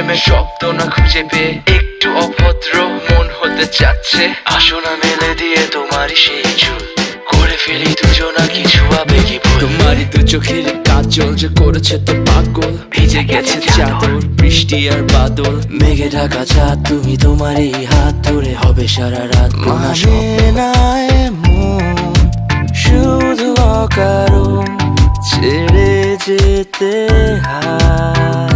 প্রেমের শব্দ না খুঁজে পেয়ে একটু অভদ্র মন হতে চাচ্ছে। আসো না মেলে দিয়ে তোমারই সেই চুল, করে ফেলি দুজনা কিছু আবেগী ভুল। তোমারই দু চোখের কাজল যে করেছে তো পাগল, ভিজে গেছে চাদর বৃষ্টি আর বাদল। মেঘে ঢাকা চাঁদ তুমি তোমারই হাত ধরে হবে সারা রাত। মানে না এমন শুধু অকারণ ছেড়ে যেতে হয়।